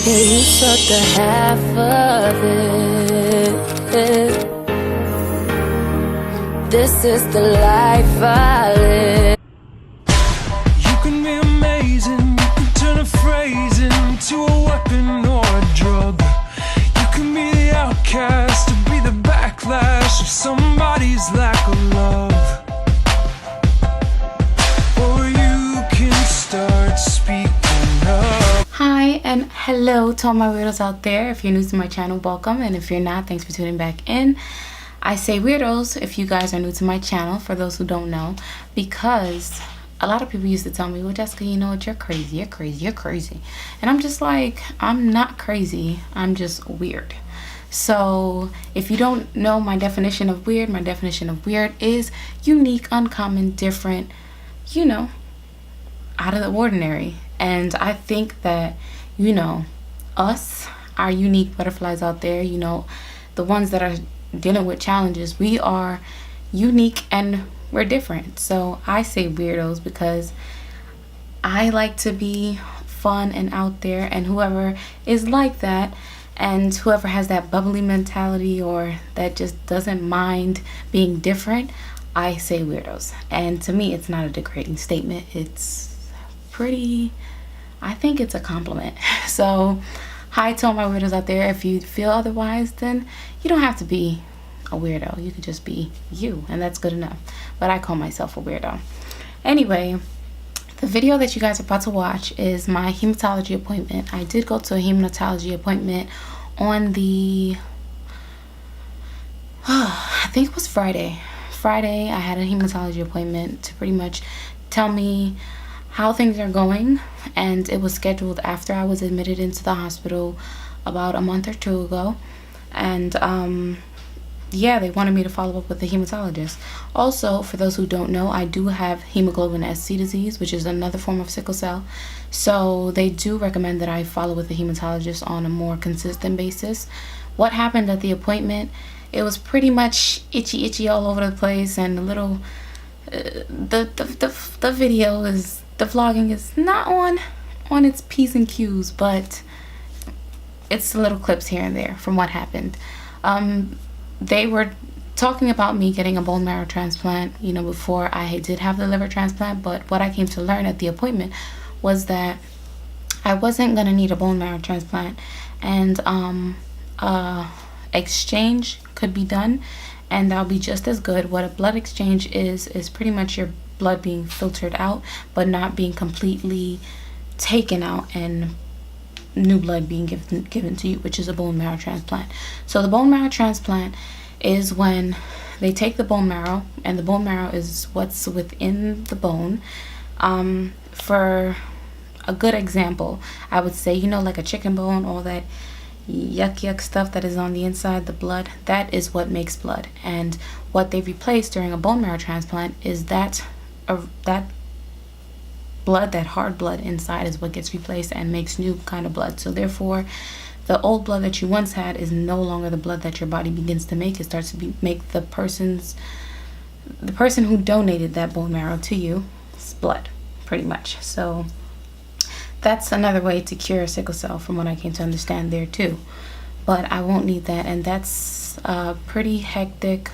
Yeah, you suck the half of it. This is the life I live. You can be amazing, you can turn a phrase into a weapon or a drug. You can be the outcast or be the backlash of somebody's lack of love. Or you can start speaking up. Hi and hello to all my weirdos out there. If you're new to my channel, welcome, and if you're not, thanks for tuning back in. I say weirdos if you guys are new to my channel, for those who don't know, because a lot of people used to tell me, well, Jessica, you know what, you're crazy, you're crazy, you're crazy. And I'm just like, I'm not crazy, I'm just weird. So if you don't know my definition of weird is unique, uncommon, different, you know, out of the ordinary. And I think that, you know, us, our unique butterflies out there, you know, the ones that are dealing with challenges, we are unique and we're different. So I say weirdos because I like to be fun and out there, and whoever is like that and whoever has that bubbly mentality or that just doesn't mind being different, I say weirdos. And to me, it's not a degrading statement. It's pretty, I think it's a compliment. So hi to all my weirdos out there. If you feel otherwise, then you don't have to be a weirdo. You could just be you, and that's good enough. But I call myself a weirdo. Anyway, the video that you guys are about to watch is my hematology appointment. I did go to a hematology appointment on the, I think it was Friday. Friday, I had a hematology appointment to pretty much tell me how things are going, and it was scheduled after I was admitted into the hospital about a month or two ago. And yeah, they wanted me to follow up with the hematologist. Also, for those who don't know, I do have hemoglobin SC disease, which is another form of sickle cell. So they do recommend that I follow with the hematologist on a more consistent basis. What happened at the appointment, it was pretty much itchy all over the place, and a little the video is, the vlogging is not on its P's and Q's, but it's little clips here and there from what happened. They were talking about me getting a bone marrow transplant, you know, before I did have the liver transplant. But what I came to learn at the appointment was that I wasn't going to need a bone marrow transplant, and exchange could be done, and that'll be just as good. What a blood exchange is pretty much your blood being filtered out but not being completely taken out, and new blood being given to you, which is a bone marrow transplant. So the bone marrow transplant is when they take the bone marrow, and the bone marrow is what's within the bone. For a good example, I would say, you know, like a chicken bone, all that yuck stuff that is on the inside, the blood, that is what makes blood. And what they replace during a bone marrow transplant is that blood, that hard blood inside, is what gets replaced and makes new kind of blood. So therefore, the old blood that you once had is no longer the blood that your body begins to make. It starts to make the person who donated that bone marrow to you, it's blood, pretty much. So that's another way to cure sickle cell, from what I came to understand there too. But I won't need that, and that's a pretty hectic,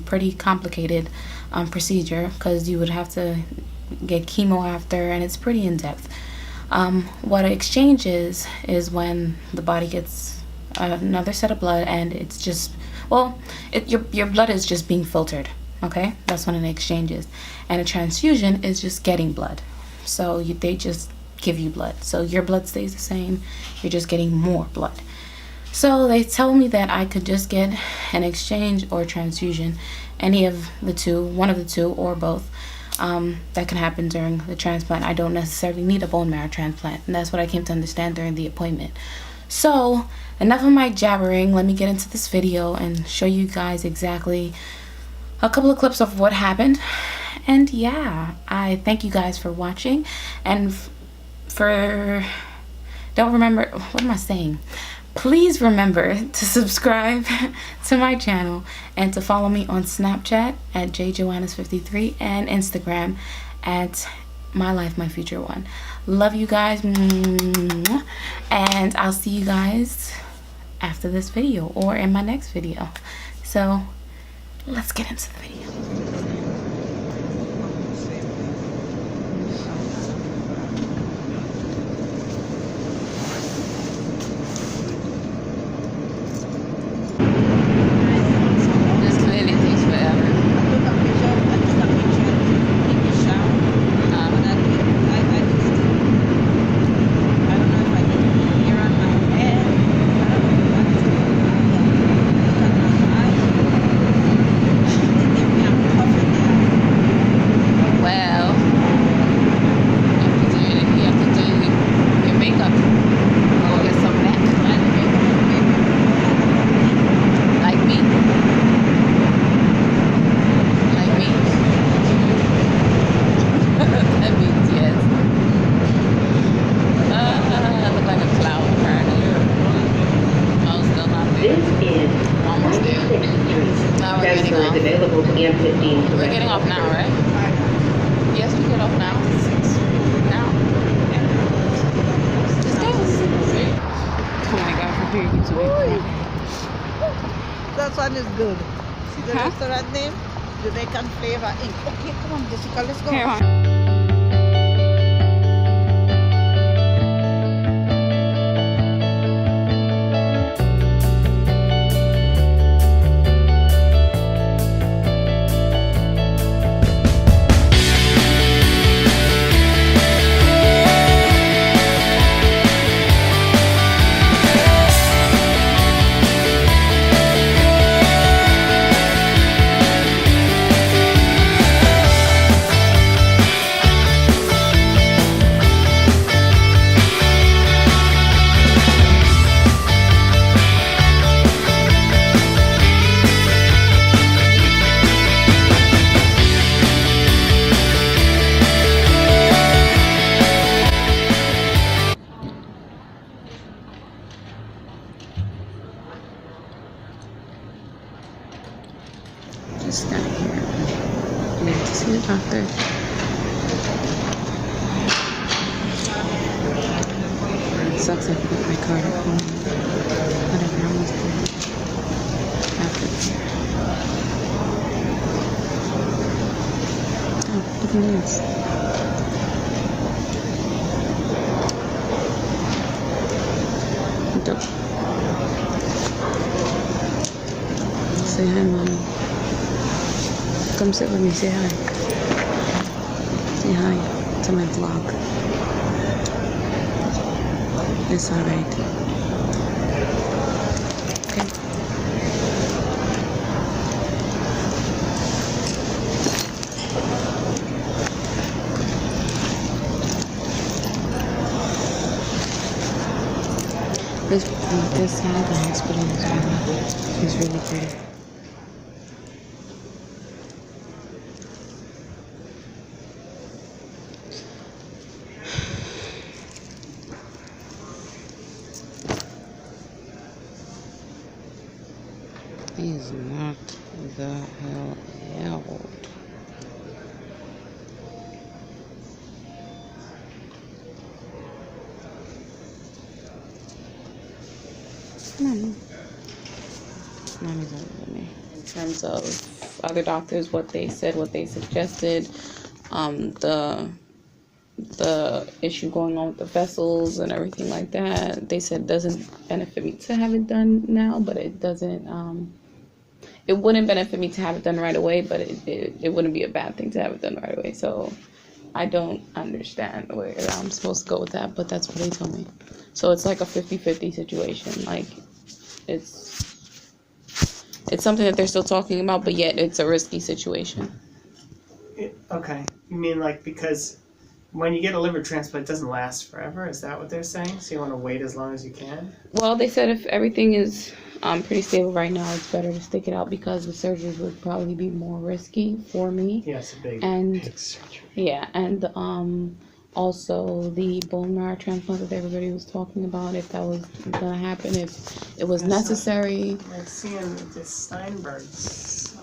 pretty complicated procedure, because you would have to get chemo after, and it's pretty in-depth. What an exchange is when the body gets another set of blood, and it's just, well, your blood is just being filtered. Okay, that's what an exchange is. And a transfusion is just getting blood. So they just give you blood, so your blood stays the same, you're just getting more blood. So they told me that I could just get an exchange or a transfusion, any of the two, one of the two, or both. That can happen during the transplant. I don't necessarily need a bone marrow transplant, and that's what I came to understand during the appointment. So enough of my jabbering, let me get into this video and show you guys exactly a couple of clips of what happened. And yeah, I thank you guys for watching, and what am I saying? Please remember to subscribe to my channel and to follow me on Snapchat at jjoannes53 and Instagram at my life, my future one. Love you guys, and I'll see you guys after this video or in my next video. So let's get into the video. We're getting off now, right? Yes, we get off now. Now. Let's go. Oh my God, prepare you to wait. That one is good. See the restaurant name? Jamaican Flavor Inc. Okay, come on, Jessica, let's go. Here, Just got here. I need to see the doctor. It sucks I forgot my card at home. Whatever, I almost did. After this. Oh, look at this. Dope. Say hi, Mommy. Come sit with me, say hi. Say hi to my vlog. It's alright. Okay. This side of the hospital is really pretty. He is not the hell out. Mommy's older than me. In terms of other doctors, what they said, what they suggested, the issue going on with the vessels and everything like that, they said doesn't benefit me to have it done now, but it doesn't, it wouldn't benefit me to have it done right away, but it wouldn't be a bad thing to have it done right away. So I don't understand where I'm supposed to go with that, but that's what they told me. So it's like a 50-50 situation. Like, it's something that they're still talking about, but yet it's a risky situation. Okay. You mean like because when you get a liver transplant, it doesn't last forever? Is that what they're saying? So you want to wait as long as you can? Well, they said if everything is pretty stable right now, it's better to stick it out because the surgeries would probably be more risky for me. Yeah, it's a big surgery. Yeah, and also the bone marrow transplant that everybody was talking about, if that was going to happen, if it was necessary. I'm seeing the Steinberg's.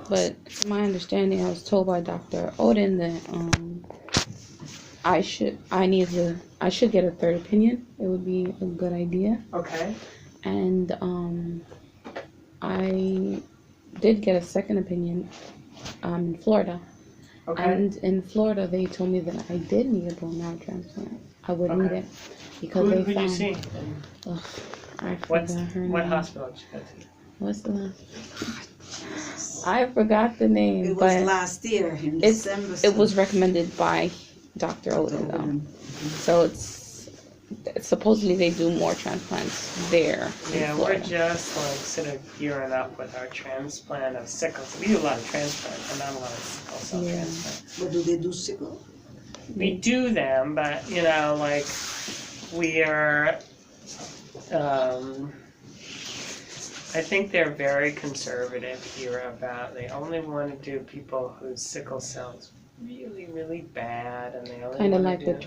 But from my understanding, I was told by Dr. Odin that I should get a third opinion. It would be a good idea. Okay. And I did get a second opinion in Florida. Okay. And in Florida, they told me that I did need a bone marrow transplant. I would need it because Who they did found. you see? I What forgot her what name. hospital did you go to? What's the last? I forgot the name, It was but last year in it's December. it was recommended by Dr. Odin though. So it's supposedly they do more transplants there. in Yeah, we're Florida. just like sort of gearing up with our transplant of sickle. We do a lot of transplant, but not a lot of sickle cell Yeah. transplant. But do they do sickle? We do them, but you know, like we are. I think they're very conservative here about they only want to do people whose sickle cell is really, really bad, and they only Kind of want like to the do.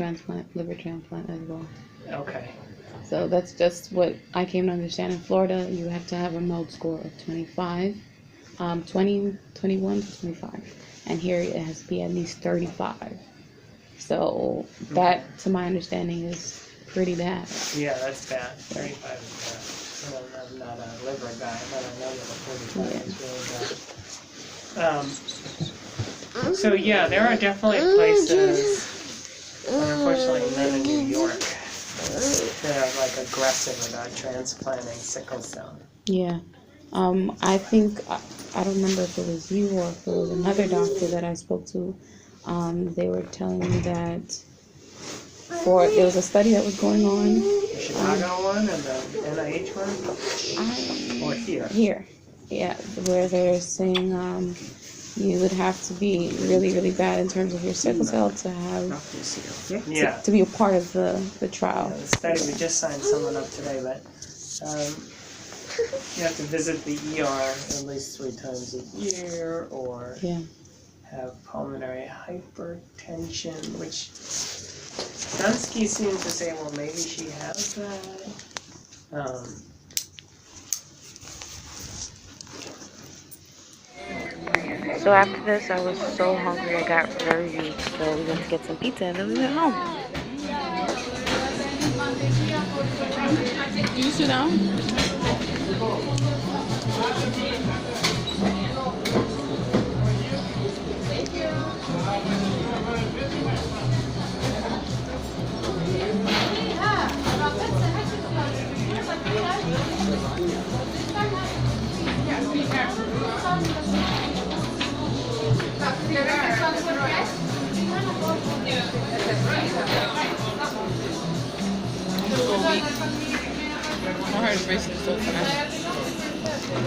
liver transplant as well. Okay. So that's just what I came to understand. In Florida, you have to have a MELD score of 25, 20, 21 to 25. And here it has to be at least 35. So that, to my understanding, is pretty bad. Yeah, that's bad. 35 is bad. I'm not a liver guy, but I know that a 35 is really bad. So yeah, there are definitely places, unfortunately none in New York, that are like aggressive about transplanting sickle cell. Yeah. I think, I don't remember if it was you or if it was another doctor that I spoke to. They were telling me that there was a study that was going on. The Chicago one and the NIH one? Or here? Here. Yeah, where they're saying you would have to be really, really bad in terms of your sickle cell to have Yeah. to be a part of the trial. The study, we just signed someone up today, but you have to visit the ER at least 3 times a year, or Yeah. have pulmonary hypertension, which Dunsky seemed to say, well, maybe she has that. So after this, I was so hungry, I got very weak. So we went to get some pizza and then we went home. You sit down. I heard bracelet so fast.